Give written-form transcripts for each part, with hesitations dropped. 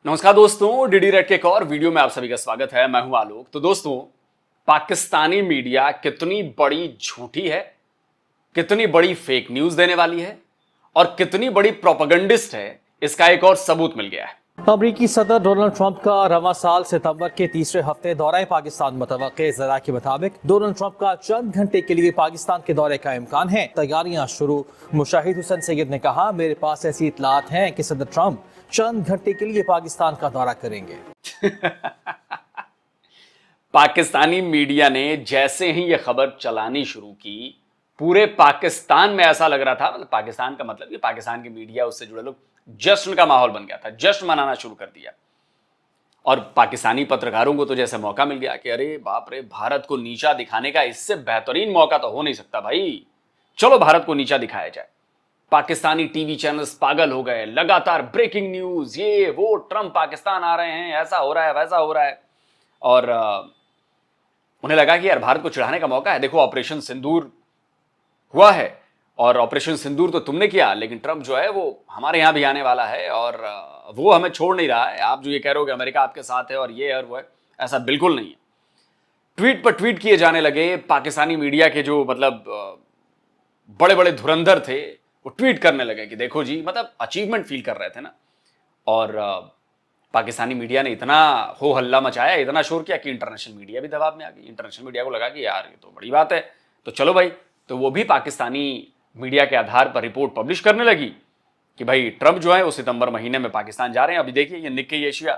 नमस्कार दोस्तों, DD red के एक और वीडियो में आप सभी का स्वागत है। मैं हूं आलोक। तो दोस्तों, पाकिस्तानी मीडिया कितनी बड़ी झूठी है, कितनी बड़ी फेक न्यूज देने वाली है और कितनी बड़ी प्रोपेगेंडिस्ट है, इसका एक और सबूत मिल गया है। अमरीकी सदर डोनाल्ड ट्रंप का रवां साल सितंबर के तीसरे हफ्ते दौरे पाकिस्तान मुतवक्के। ज़रा के मुताबिक डोनाल्ड ट्रंप का चंद घंटे के लिए पाकिस्तान के दौरे का इम्कान है। तैयारियां शुरू। मुशाहिद हुसैन सैयद ने कहा, मेरे पास ऐसी इतलात हैं कि सदर ट्रंप चंद घंटे के लिए पाकिस्तान का दौरा करेंगे। पाकिस्तानी मीडिया ने जैसे ही यह खबर चलानी शुरू की, पूरे पाकिस्तान में ऐसा लग रहा था, मतलब पाकिस्तान का मतलब कि पाकिस्तान की मीडिया, उससे जुड़े लोग, जश्न का माहौल बन गया था। जश्न मनाना शुरू कर दिया और पाकिस्तानी पत्रकारों को तो जैसे मौका मिल गया कि अरे बाप रे, भारत को नीचा दिखाने का इससे बेहतरीन मौका तो हो नहीं सकता भाई, चलो भारत को नीचा दिखाया जाए। पाकिस्तानी टीवी चैनल्स पागल हो गए, लगातार ब्रेकिंग न्यूज, ये वो, ट्रंप पाकिस्तान आ रहे हैं, ऐसा हो रहा है, वैसा हो रहा है। और उन्हें लगा कि यार भारत को चिढ़ाने का मौका है। देखो, ऑपरेशन सिंदूर हुआ है और ऑपरेशन सिंदूर तो तुमने किया, लेकिन ट्रंप जो है वो हमारे यहां भी आने वाला है और वो हमें छोड़ नहीं रहा है। आप जो ये कह रहे हो कि अमेरिका आपके साथ है और ये है और वो है, ऐसा बिल्कुल नहीं है। ट्वीट पर ट्वीट किए जाने लगे। पाकिस्तानी मीडिया के जो मतलब बड़े बड़े धुरंधर थे, वो ट्वीट करने लगे कि देखो जी, मतलब अचीवमेंट फील कर रहे थे ना। और पाकिस्तानी मीडिया ने इतना हो हल्ला मचाया, इतना शोर किया कि इंटरनेशनल मीडिया भी दबाव में आ गई। इंटरनेशनल मीडिया को लगा कि यार ये तो बड़ी बात है, तो चलो भाई, तो वो भी पाकिस्तानी मीडिया के आधार पर रिपोर्ट पब्लिश करने लगी कि भाई ट्रंप जो है वो सितंबर महीने में पाकिस्तान जा रहे हैं। अभी देखिए ये Nikkei Asia,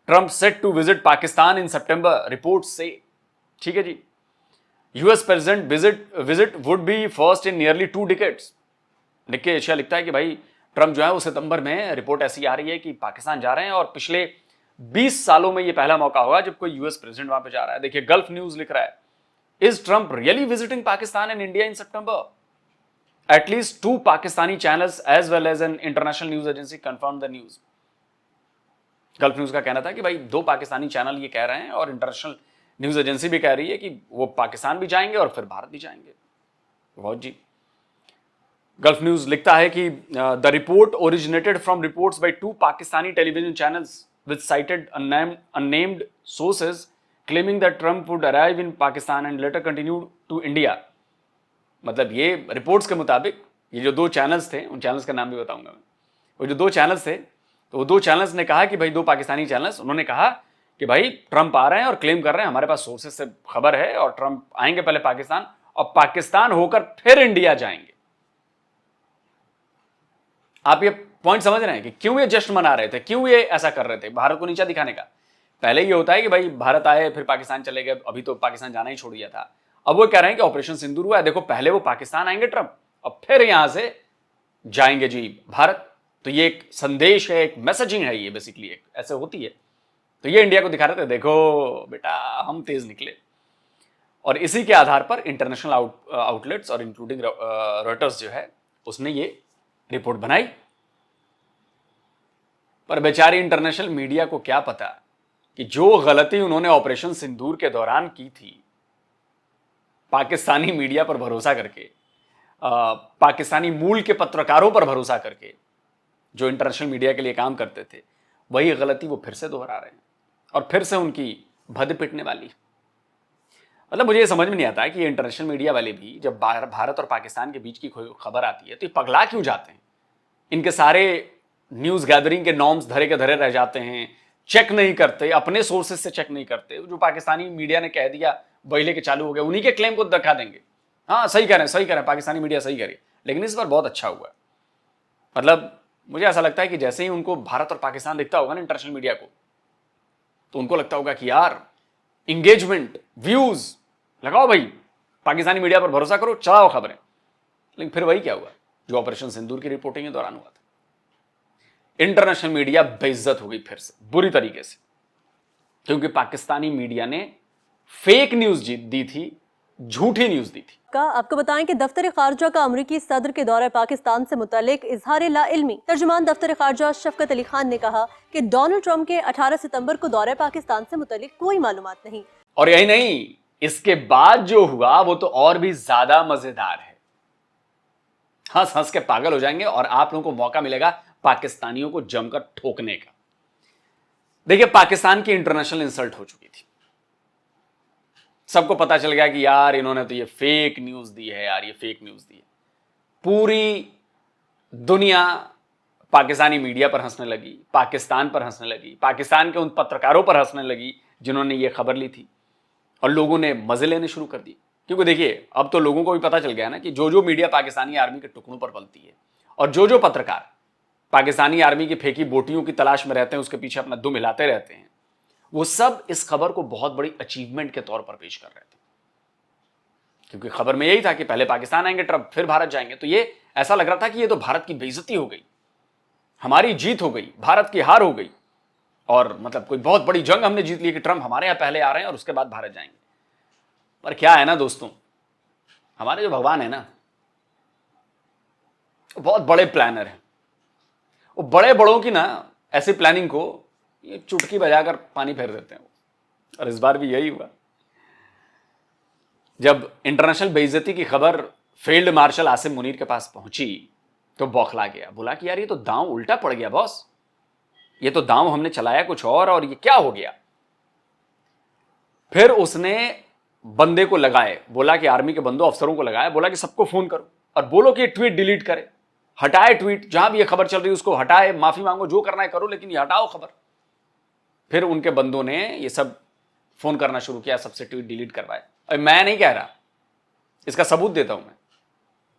Trump set to visit Pakistan in September, report से। ठीक है ji, US president visit would be first in nearly 2 decades. Nikkei Asia लिखता है कि भाई ट्रंप जो है वो सितंबर में, रिपोर्ट ऐसी आ रही है कि पाकिस्तान जा रहे हैं और पिछले 20 सालों में ये पहला मौका होगा जब कोई यूएस प्रेसिडेंट वहां पे जा रहा है। देखिए, गल्फ न्यूज लिख रहा है, is Trump really visiting Pakistan and India in September? At least 2 Pakistani channels as well as an international news agency confirmed the news. Gulf news का कहना था कि भाई 2 पाकिस्तानी चैनल ये कह रहे हैं और इंटरनेशनल न्यूज एजेंसी भी कह रही है कि वो पाकिस्तान भी जाएंगे और फिर भारत भी जाएंगे। बहुत जी। गल्फ न्यूज लिखता है कि the report originated from reports by 2 Pakistani television channels with cited unnamed sources claiming that Trump would arrive in Pakistan and later continue to India. मतलब ये रिपोर्ट्स के मुताबिक ये जो 2 चैनल्स थे, उन चैनल्स का नाम भी बताऊंगा मैं, वो जो 2 चैनल्स थे, तो वो 2 चैनल्स ने कहा कि भाई 2 पाकिस्तानी चैनल्स, उन्होंने कहा कि भाई ट्रंप आ रहे हैं और क्लेम कर रहे हैं, हमारे पास सोर्सेस से खबर है, और ट्रंप आएंगे पहले पाकिस्तान और पाकिस्तान होकर फिर इंडिया जाएंगे। आप ये पॉइंट समझ रहे हैं कि क्यों ये जश्न मना रहे थे, क्यों ये ऐसा कर रहे थे भारत को नीचा दिखाने का? पहले ये होता है कि भाई भारत आए फिर पाकिस्तान चले गए, अभी तो पाकिस्तान जाना ही छोड़ दिया था। अब वो कह रहे हैं कि ऑपरेशन सिंदूर हुआ है, देखो पहले वो पाकिस्तान आएंगे ट्रंप और फिर यहां से जाएंगे जी भारत। तो ये एक संदेश है, एक मैसेजिंग है, ये बेसिकली एक ऐसे होती है। तो ये इंडिया को दिखा रहे थे, देखो बेटा हम तेज निकले। और इसी के आधार पर इंटरनेशनल आउटलेट्स और इंक्लूडिंग रॉयटर्स जो है उसने ये रिपोर्ट बनाई। पर बेचारी इंटरनेशनल मीडिया को क्या पता कि जो गलती उन्होंने ऑपरेशन सिंदूर के दौरान की थी, पाकिस्तानी मीडिया पर भरोसा करके, पाकिस्तानी मूल के पत्रकारों पर भरोसा करके, जो इंटरनेशनल मीडिया के लिए काम करते थे, वही गलती वो फिर से दोहरा रहे हैं और फिर से उनकी भद पिटने वाली। मतलब मुझे ये समझ में नहीं आता है कि ये इंटरनेशनल मीडिया वाले भी जब भारत और पाकिस्तान के बीच की कोई खबर आती है तो ये पगला क्यों जाते हैं? इनके सारे न्यूज गैदरिंग के नॉर्म्स धरे के धरे रह जाते हैं, चेक नहीं करते, अपने सोर्सेज से चेक नहीं करते। जो पाकिस्तानी मीडिया ने कह दिया बहिले के चालू हो गए, उन्हीं के क्लेम को दिखा देंगे। हाँ सही कह रहे हैं, सही कह रहे हैं, पाकिस्तानी मीडिया सही कह रही है। लेकिन इस बार बहुत अच्छा हुआ। मतलब मुझे ऐसा लगता है कि जैसे ही उनको भारत और पाकिस्तान दिखता होगा ना इंटरनेशनल मीडिया को, तो उनको लगता होगा कि यार इंगेजमेंट, व्यूज लगाओ भाई, पाकिस्तानी मीडिया पर भरोसा करो, चलाओ खबरें। लेकिन फिर वही क्या हुआ जो ऑपरेशन सिंदूर की रिपोर्टिंग के दौरान हुआ था। इंटरनेशनल मीडिया बेइज्जत हो गई फिर से बुरी तरीके से, क्योंकि पाकिस्तानी मीडिया ने फेक न्यूज दी थी, झूठी न्यूज दी थी। आपको बताएं कि दफ्तर खारजा का अमरीकी सदर के दौरे पाकिस्तान से मुतालिक इजहार ला इल्मी। तर्जुमान दफ्तर खारजा शफकत अली खान ने कहा कि डोनाल्ड ट्रंप के 18 सितंबर को दौरे पाकिस्तान से मुतालिक कोई मालूमात नहीं। और यही नहीं, इसके बाद जो हुआ वो तो और भी ज्यादा मजेदार है। हंस हंस के पागल हो जाएंगे और आप लोगों को मौका मिलेगा पाकिस्तानियों को जमकर ठोकने का। देखिए, पाकिस्तान की इंटरनेशनल इंसल्ट हो चुकी थी। सबको पता चल गया कि यार इन्होंने तो ये फेक न्यूज दी है, यार ये फेक न्यूज दी है। पूरी दुनिया पाकिस्तानी मीडिया पर हंसने लगी, पाकिस्तान पर हंसने लगी, पाकिस्तान के उन पत्रकारों पर हंसने लगी जिन्होंने ये खबर ली थी, और लोगों ने मजे लेने शुरू कर दिए। क्योंकि देखिए, अब तो लोगों को भी पता चल गया ना कि जो जो मीडिया पाकिस्तानी आर्मी के टुकड़ों पर पलती है, और जो जो पत्रकार पाकिस्तानी आर्मी की फेंकी बोटियों की तलाश में रहते हैं, उसके पीछे अपना दुम हिलाते रहते हैं, वो सब इस खबर को बहुत बड़ी अचीवमेंट के तौर पर पेश कर रहे थे। क्योंकि खबर में यही था कि पहले पाकिस्तान आएंगे ट्रंप, फिर भारत जाएंगे। तो ये ऐसा लग रहा था कि ये तो भारत की बेइज्जती हो गई, हमारी जीत हो गई, भारत की हार हो गई, और मतलब कोई बहुत बड़ी जंग हमने जीत ली कि ट्रंप हमारे यहां पहले आ रहे हैं और उसके बाद भारत जाएंगे। पर क्या है ना दोस्तों, हमारे जो भगवान है ना, वो बहुत बड़े प्लानर हैं। वो बड़े बड़ों की ना ऐसी प्लानिंग को ये चुटकी बजाकर पानी फेर देते हैं। और इस बार भी यही हुआ। जब इंटरनेशनल बेइज्जती की खबर फील्ड मार्शल आसिम मुनीर के पास पहुंची तो बौखला गया, बोला कि यार ये तो दांव उल्टा पड़ गया बॉस, ये तो दांव हमने चलाया कुछ और ये क्या हो गया। फिर उसने बंदे को लगाए, बोला कि आर्मी के बंदों अफसरों को लगाया, बोला कि सबको फोन करो और बोलो कि ट्वीट डिलीट करे, हटाए ट्वीट, जहां भी ये खबर चल रही है उसको हटाए, माफी मांगो, जो करना है करो, लेकिन ये हटाओ खबर। फिर उनके बंदों ने ये सब फोन करना शुरू किया, सबसे ट्वीट डिलीट करवाए। अब मैं नहीं कह रहा, इसका सबूत देता हूं मैं।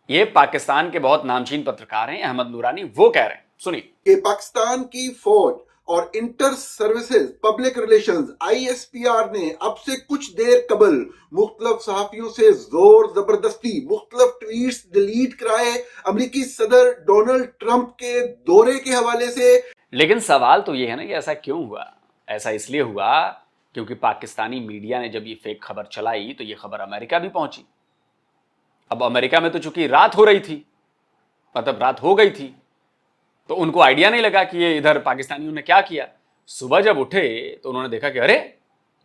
ये पाकिस्तान के बहुत नामचीन पत्रकार हैं अहमद नूरानी, वो कह रहे हैं, सुनिए। कि पाकिस्तान की फौज और inter services public relations ISPR ने अब से कुछ देर कबल मुख्तलिफ सहाफियों से जोर जबरदस्ती मुख्तलिफ ट्वीट्स डिलीट कराए अमेरिकी सदर डोनाल्ड ट्रंप के दौरे के हवाले से। लेकिन सवाल तो ये है ना कि ऐसा क्यों हुआ। ऐसा इसलिए हुआ क्योंकि पाकिस्तानी मीडिया ने जब ये फेक खबर चलाई तो ये खबर अमेरिका भी पहुंची। अब अमेरिका में तो चूंकि रात हो रही थी, मतलब रात हो गई थी, तो उनको आइडिया नहीं लगा कि ये इधर पाकिस्तानियों ने क्या किया। सुबह जब उठे तो उन्होंने देखा कि अरे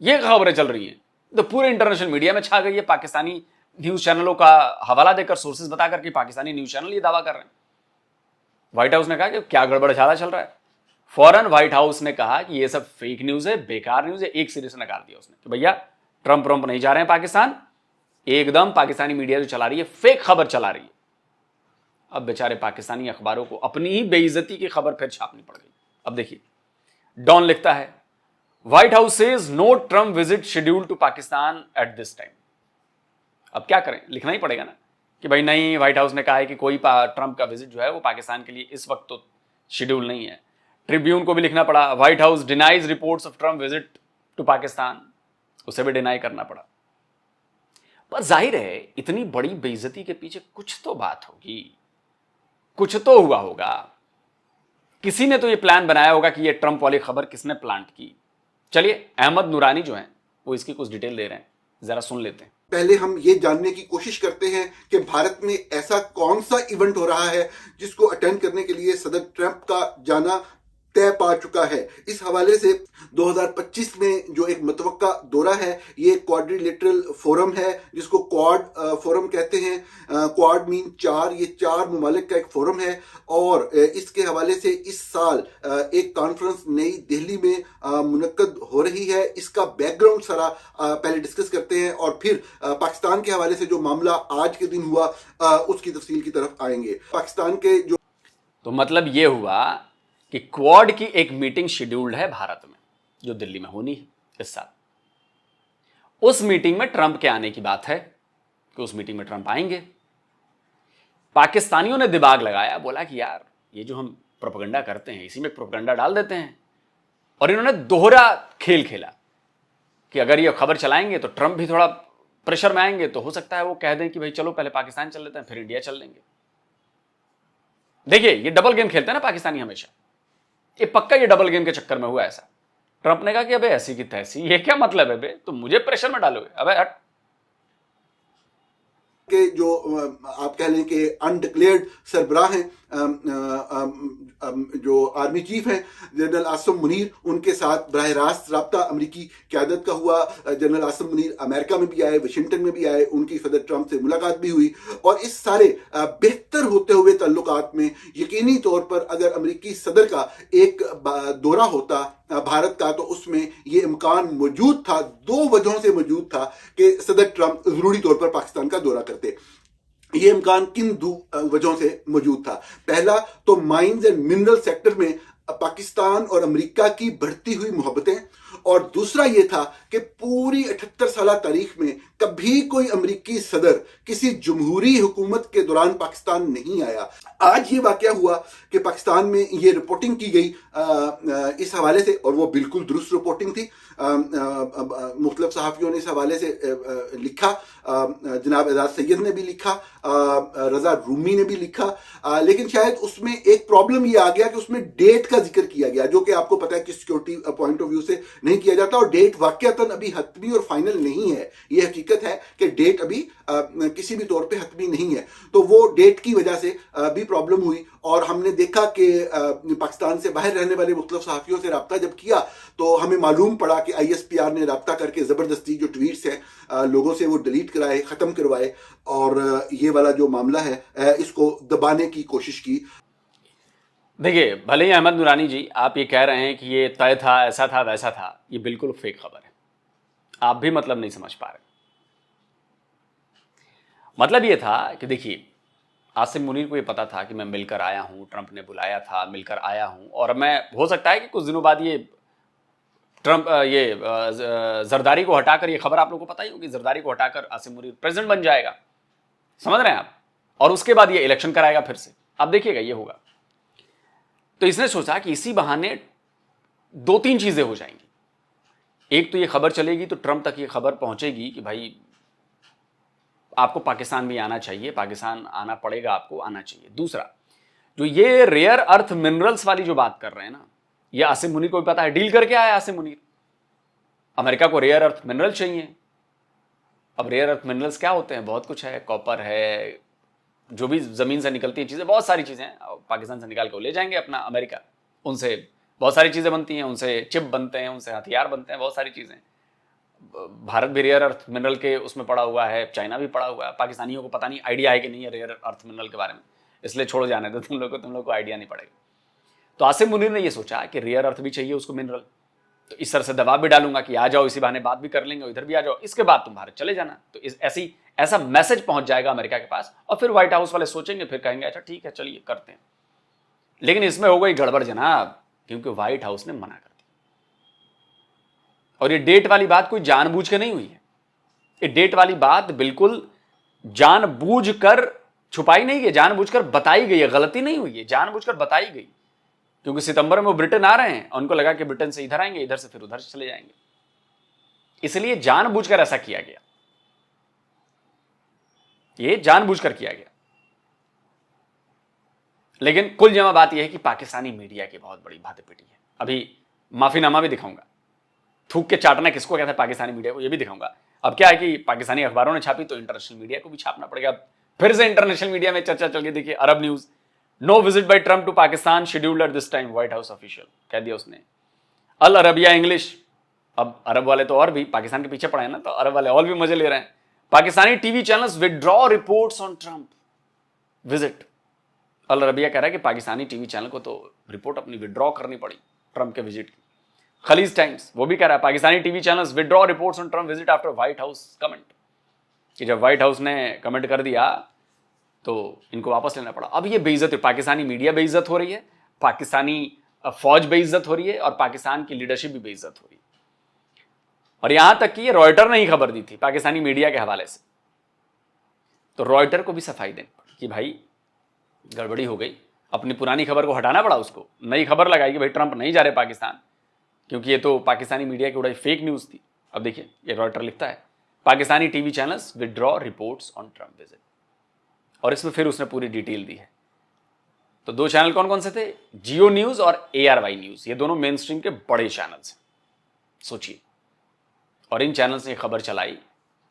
ये खबरें चल रही हैं, तो पूरे इंटरनेशनल मीडिया में छा गई है। पाकिस्तानी न्यूज चैनलों का हवाला देकर, सोर्सेज बताकर कि पाकिस्तानी न्यूज चैनल ये दावा कर रहे हैं। व्हाइट हाउस ने कहा कि क्या गड़बड़ झाला चल रहा है। फौरन व्हाइट हाउस ने कहा कि ये सब फेक न्यूज है, बेकार न्यूज है। एक सिरे से नकार दिया उसने कि भैया ट्रंप नहीं जा रहे हैं पाकिस्तान, एकदम पाकिस्तानी मीडिया जो चला रही है फेक खबर चला रही है। अब बेचारे पाकिस्तानी अखबारों को अपनी ही बेइज्जती की खबर फिर छापनी पड़ गई। अब देखिए, डॉन लिखता है, White House says no Trump visit scheduled to Pakistan at this time. अब क्या करें, लिखना ही पड़ेगा ना कि भाई नहीं, व्हाइट हाउस ने कहा है कि कोई ट्रंप का विजिट जो है वो पाकिस्तान के लिए इस वक्त तो शेड्यूल नहीं है। ट्रिब्यून को भी लिखना पड़ा, White House denies reports of Trump visit to Pakistan, उसे भी डिनाई करना पड़ा। पर जाहिर है इतनी बड़ी बेइज्जती के पीछे कुछ तो बात होगी, कुछ तो हुआ होगा। किसी ने तो ये प्लान बनाया होगा कि ये ट्रंप वाली खबर किसने प्लांट की। चलिए, अहमद नूरानी जो हैं वो इसकी कुछ डिटेल दे रहे हैं, जरा सुन लेते हैं। पहले हम ये जानने की कोशिश करते हैं कि भारत में ऐसा कौन सा इवेंट हो रहा है जिसको अटेंड करने के लिए सदर ट्रंप का जाना तय पा चुका है। इस हवाले से 2025 में जो एक मुतवक्का दौरा है, ये क्वाड्रिलेटरल फोरम है जिसको क्वाड फोरम कहते हैं। क्वाड मीन 4, ये 4 ममालिक का एक फोरम है। और इसके हवाले से इस साल एक कॉन्फ्रेंस नई दिल्ली में मुनक्कद हो रही है। इसका बैकग्राउंड सारा पहले डिस्कस करते हैं और फिर पाकिस्तान के हवाले से जो मामला आज के दिन हुआ उसकी तफसील की तरफ आएंगे। पाकिस्तान के जो तो मतलब ये हुआ कि क्वाड की एक मीटिंग शेड्यूल्ड है भारत में जो दिल्ली में होनी है इस साल। उस मीटिंग में ट्रंप के आने की बात है कि उस मीटिंग में ट्रंप आएंगे। पाकिस्तानियों ने दिमाग लगाया, बोला कि यार ये जो हम प्रोपेगेंडा करते हैं इसी में प्रोपेगेंडा डाल देते हैं। और इन्होंने दोहरा खेल खेला कि अगर ये खबर चलाएंगे तो ट्रंप भी थोड़ा प्रेशर में आएंगे, तो हो सकता है वो कह दें कि भाई चलो पहले पाकिस्तान चल लेते हैं फिर इंडिया चल लेंगे। देखिए, ये डबल गेम खेलते हैं ना पाकिस्तानी हमेशा। ये पक्का ये डबल गेम के चक्कर में हुआ ऐसा। ट्रंप ने कहा कि अबे ऐसी की तैसी, ये क्या मतलब है बे, तुम मुझे प्रेशर में डालोगे, अबे हट। के जो आप कह लें कि अनडिक्लेयर्ड सरबराह हैं, जो आर्मी चीफ हैं जनरल आसिम मुनीर, उनके साथ बराह रास्त रब्ता अमरीकी क़यादत का हुआ। जनरल आसिम मुनीर अमेरिका में भी आए, वाशिंगटन में भी आए, उनकी सदर ट्रंप से मुलाकात भी हुई। और इस सारे बेहतर होते हुए ताल्लुकात में यकीनी तौर पर अगर अमरीकी सदर का एक दौरा होता भारत का, तो उसमें ये इम्कान मौजूद था, दो वजहों से मौजूद था कि सदर ट्रंप जरूरी तौर पर पाकिस्तान का दौरा करते। ये इम्कान किन दो वजहों से मौजूद था? पहला तो माइंस एंड मिनरल सेक्टर में पाकिस्तान और अमेरिका की बढ़ती हुई मोहब्बतें, और दूसरा ये था कि पूरी 78 साल तारीख में कभी कोई अमेरिकी सदर किसी जमहूरी हुकूमत के दौरान पाकिस्तान नहीं आया। आज ये वाकया हुआ कि पाकिस्तान में ये रिपोर्टिंग की गई इस हवाले से, और वो बिल्कुल दुरुस्त रिपोर्टिंग थी। मुख्तलिफ सहाफ़ियों ने इस हवाले से लिखा, जनाब एजाज सैयद ने भी लिखा, रजा रूमी ने भी लिखा, लेकिन शायद उसमें एक प्रॉब्लम ये आ गया कि उसमें डेट का जिक्र किया गया, जो कि आपको पता है कि सिक्योरिटी पॉइंट ऑफ व्यू से नहीं किया जाता, और डेट वाकयातन अभी हतमी और फाइनल नहीं है। ये हकीकत है कि डेट अभी किसी भी तौर पे हतमी नहीं है, तो वो डेट की वजह से भी प्रॉब्लम हुई। और हमने देखा कि पाकिस्तान से बाहर रहने वाले मुख्तलिफ सहाफ़ियों से रब्ता जब किया तो हमें मालूम पड़ा कि ISPR ने रब्ता करके ज़बरदस्ती जो ट्वीट्स हैं लोगों से वो डिलीट कराए, ख़त्म करवाए, और ये वाला जो मामला है इसको दबाने की कोशिश की। देखिए, भले ही अहमद नूरानी जी आप ये कह रहे हैं कि ये तय था, ऐसा था, वैसा था, ये बिल्कुल फेक खबर है। आप भी मतलब नहीं समझ पा रहे। मतलब ये था कि देखिए, आसिम मुनीर को ये पता था कि मैं मिलकर आया हूं, ट्रंप ने बुलाया था, मिलकर आया हूं, और मैं हो सकता है कि कुछ दिनों बाद ये ट्रंप जरदारी को हटाकर, ये खबर आप लोगों को पता ही होगी, जरदारी को हटाकर आसिम मुनीर प्रेसिडेंट बन जाएगा, समझ रहे हैं आप, और उसके बाद ये इलेक्शन कराएगा फिर से। आप देखिएगा ये होगा। तो इसने सोचा कि इसी बहाने दो तीन चीजें हो जाएंगी। एक तो ये खबर चलेगी तो ट्रंप तक ये खबर पहुंचेगी कि भाई आपको पाकिस्तान भी आना चाहिए, पाकिस्तान आना पड़ेगा, आपको आना चाहिए। दूसरा, जो ये रेयर अर्थ मिनरल्स वाली जो बात कर रहे हैं ना, ये आसिम मुनीर को भी पता है, डील करके आया आसिम मुनीर। अमेरिका को रेयर अर्थ मिनरल चाहिए। अब रेयर अर्थ मिनरल्स क्या होते हैं? बहुत कुछ है, कॉपर है, जो भी जमीन से निकलती है चीजें, बहुत सारी चीजें हैं, पाकिस्तान से निकाल कर ले जाएंगे अपना अमेरिका। उनसे बहुत सारी चीजें बनती हैं, उनसे चिप बनते हैं, उनसे हथियार बनते हैं, बहुत सारी चीजें। भारत भी रेयर अर्थ मिनरल के उसमें पड़ा हुआ है, चाइना भी पड़ा हुआ है। पाकिस्तानियों को पता नहीं आइडिया है कि नहीं है रेयर अर्थ मिनरल के बारे में, इसलिए छोड़ जाने दो, तुम लोग को आइडिया नहीं पड़ेगा। तो आसिम मुनीर ने ये सोचा कि रेयर अर्थ भी चाहिए उसको, मिनरल, तो इस तरह से दबाव भी डालूंगा कि आ जाओ, इसी बहाने बात भी कर लेंगे, इधर भी आ जाओ, इसके बाद तुम भारत चले जाना। तो ऐसा मैसेज पहुंच जाएगा अमेरिका के पास, और फिर व्हाइट हाउस वाले सोचेंगे, फिर कहेंगे अच्छा ठीक है चलिए करते हैं। लेकिन इसमें हो गई गड़बड़ जनाब, क्योंकि व्हाइट हाउस ने मना कर दिया। और ये डेट वाली बात कोई जानबूझ के नहीं हुई है, ये डेट वाली बात बिल्कुल जानबूझकर छुपाई नहीं गई, जानबूझकर बताई गई है, गलती नहीं हुई है, जानबूझकर बताई गई। क्योंकि सितंबर में वो ब्रिटेन आ रहे हैं, उनको लगा कि ब्रिटेन से इधर आएंगे, इधर से फिर उधर चले जाएंगे, इसलिए जानबूझकर ऐसा किया गया, ये जानबूझकर किया गया। लेकिन कुल जमा बात यह है कि पाकिस्तानी मीडिया की बहुत बड़ी बात पिटी है। अभी माफीनामा भी दिखाऊंगा, थूक के चाटना किसको कहता है पाकिस्तानी मीडिया को, यह भी दिखाऊंगा। अब क्या है कि पाकिस्तानी अखबारों ने छापी तो इंटरनेशनल मीडिया को भी छापना पड़ेगा। फिर से इंटरनेशनल मीडिया में चर्चा चल गई। देखिए, Arab News, no visit by Trump to Pakistan scheduled at this time, White House official कह दिया उसने। अल अरबिया इंग्लिश, अब अरब वाले तो और भी पाकिस्तान के पीछे पड़े हैं ना, तो अरब वाले और भी मजे ले रहे हैं। Pakistani TV channels withdraw reports on Trump visit. Al Arabiya कह रहा है कि पाकिस्तानी टीवी चैनल को तो रिपोर्ट अपनी विदड्रॉ करनी पड़ी ट्रंप के विजिट की। खलीज टाइम्स वो भी कह रहा है Pakistani TV channels withdraw reports on Trump visit after white house comment, कि जब व्हाइट हाउस ने कमेंट कर दिया तो इनको वापस लेना पड़ा। अब ये बेइज्जत, पाकिस्तानी मीडिया बेइज्जत हो रही है, पाकिस्तानी फौज बेइज्जत हो रही है, और पाकिस्तान की लीडरशिप भी बेइज्जत हो रही है। और यहां तक कि ये रॉयटर ने ही खबर दी थी पाकिस्तानी मीडिया के हवाले से, तो रॉयटर को भी सफाई देनी पड़ी कि भाई गड़बड़ी हो गई, अपनी पुरानी खबर को हटाना पड़ा, उसको नई खबर लगाई कि भाई ट्रंप नहीं जा रहे पाकिस्तान, क्योंकि ये तो पाकिस्तानी मीडिया की उड़ाई फेक न्यूज थी। अब देखिए, ये रॉयटर लिखता है Pakistani TV channels withdraw reports on Trump visit, और इसमें फिर उसने पूरी डिटेल दी है। तो दो चैनल कौन कौन से थे? जियो न्यूज और ARY न्यूज, ये दोनों मेन स्ट्रीम के बड़े चैनल्स हैं, सोचिए। और इन चैनल से खबर चलाई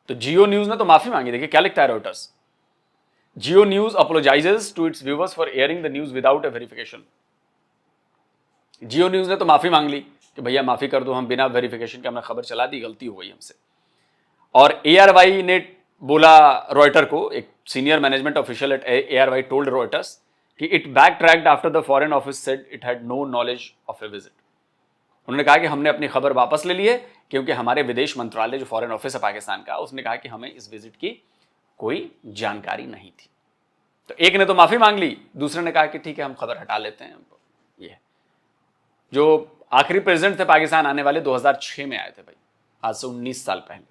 तो जियो न्यूज ने तो माफी मांगी। देखिए क्या लिखता है Reuters, Geo News apologizes to its viewers for airing the news without a verification. Geo News ने तो माफी मांग ली कि भैया माफी कर दो, हम बिना वेरिफिकेशन के हमने खबर चला दी, गलती हो गई हमसे। और ARY ने बोला रॉयटर को, एक senior management official at ARY told Reuters कि it back tracked after the foreign office said it had no knowledge of a visit. उन्होंने कहा कि हमने अपनी खबर वापस ले ली है क्योंकि हमारे विदेश मंत्रालय जो फॉरेन ऑफिस है पाकिस्तान का, उसने कहा कि हमें इस विजिट की कोई जानकारी नहीं थी। तो एक ने तो माफी मांग ली, दूसरे ने कहा कि ठीक है हम खबर हटा लेते हैं। ये जो आखिरी प्रेसिडेंट थे पाकिस्तान आने वाले 2006 में आए थे भाई, आज से 19 साल पहले,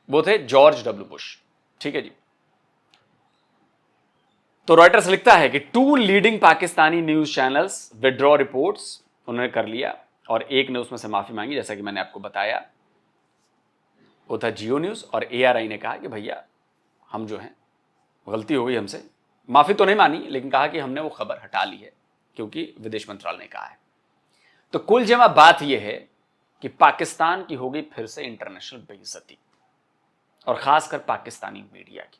वो थे जॉर्ज W. बुश। ठीक है जी। तो रॉयटर्स लिखता है कि 2 leading Pakistani news channels withdraw reports उन्होंने कर लिया और एक ने उसमें से माफी मांगी, जैसा कि मैंने आपको बताया, वो था जियो न्यूज। और ARI ने कहा कि भैया हम जो हैं गलती हो गई हमसे, माफी तो नहीं मानी लेकिन कहा कि हमने वो खबर हटा ली है क्योंकि विदेश मंत्रालय ने कहा है। तो कुल जमा बात यह है कि पाकिस्तान की हो गई फिर से इंटरनेशनल बेइज्जती, और खासकर पाकिस्तानी मीडिया की।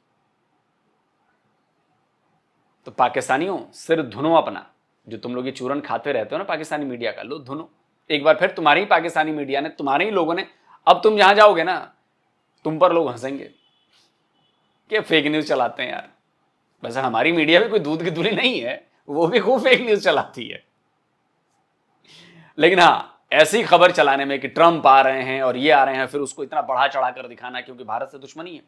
तो पाकिस्तानियों सिर धुनो अपना, जो तुम लोग ये चूरन खाते रहते हो ना पाकिस्तानी मीडिया का, लो धुनो एक बार फिर। तुम्हारी ही पाकिस्तानी मीडिया ने, तुम्हारे ही लोगों ने, अब तुम जहां जाओगे ना तुम पर लोग हंसेंगे कि फेक न्यूज चलाते हैं यार। वैसे हमारी मीडिया भी कोई दूध की धुली नहीं है, वो भी खूब फेक न्यूज चलाती है। लेकिन हाँ, ऐसी खबर चलाने में कि ट्रंप आ रहे हैं और ये आ रहे हैं, फिर उसको इतना बढ़ा चढ़ा कर दिखाना क्योंकि भारत से दुश्मनी है।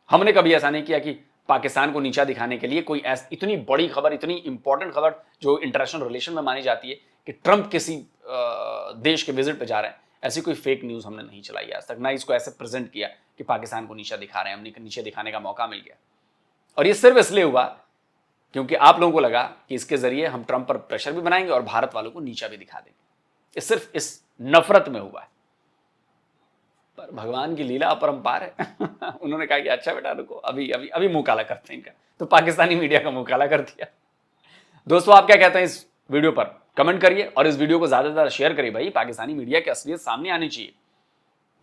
हमने कभी ऐसा नहीं किया कि पाकिस्तान को नीचा दिखाने के लिए कोई इतनी बड़ी खबर, इतनी इंपॉर्टेंट खबर जो इंटरनेशनल रिलेशन में मानी जाती है कि ट्रंप किसी देश के विजिट पे जा रहे हैं, ऐसी कोई फेक न्यूज हमने नहीं चलाई आज तक, ना इसको ऐसे प्रेजेंट किया कि पाकिस्तान को नीचा दिखा रहे हैं, हमने नीचे दिखाने का मौका मिल गया। और ये सिर्फ इसलिए हुआ क्योंकि आप लोगों को लगा कि इसके जरिए हम ट्रंप पर प्रेशर भी बनाएंगे और भारत वालों को नीचा भी दिखा देंगे। ये सिर्फ इस नफरत में हुआ है। पर भगवान की लीला अपरंपार है। उन्होंने कहा कि अच्छा बेटा रुको, अभी अभी अभी मुंह काला करते हैं इनका, तो पाकिस्तानी मीडिया का मुंह काला कर दिया। दोस्तों आप क्या कहते हैं इस वीडियो पर, कमेंट करिए और इस वीडियो को ज्यादा से ज्यादा शेयर करिए। भाई पाकिस्तानी मीडिया की असलियत सामने आनी चाहिए।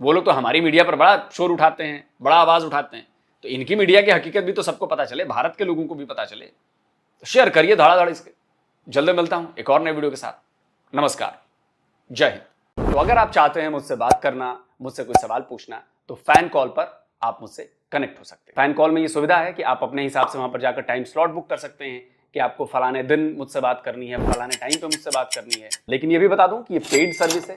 वो लोग तो हमारी मीडिया पर बड़ा शोर उठाते हैं, बड़ा आवाज उठाते हैं, तो इनकी मीडिया की हकीकत भी तो सबको पता चले, भारत के लोगों को भी पता चले। तो शेयर करिए धड़ाधड़ इसके। जल्दी मिलता हूं एक और नए वीडियो के साथ। नमस्कार, जय हिंद। तो अगर आप चाहते हैं मुझसे बात करना, मुझसे कोई सवाल पूछना, तो फैन कॉल पर आप मुझसे कनेक्ट हो सकते हैं। फैन कॉल में ये सुविधा है कि आप अपने हिसाब से वहां पर जाकर टाइम स्लॉट बुक कर सकते हैं कि आपको फलाने दिन मुझसे बात करनी है, फलाने टाइम पे मुझसे बात करनी है। लेकिन ये भी बता दूं कि ये पेड सर्विस है,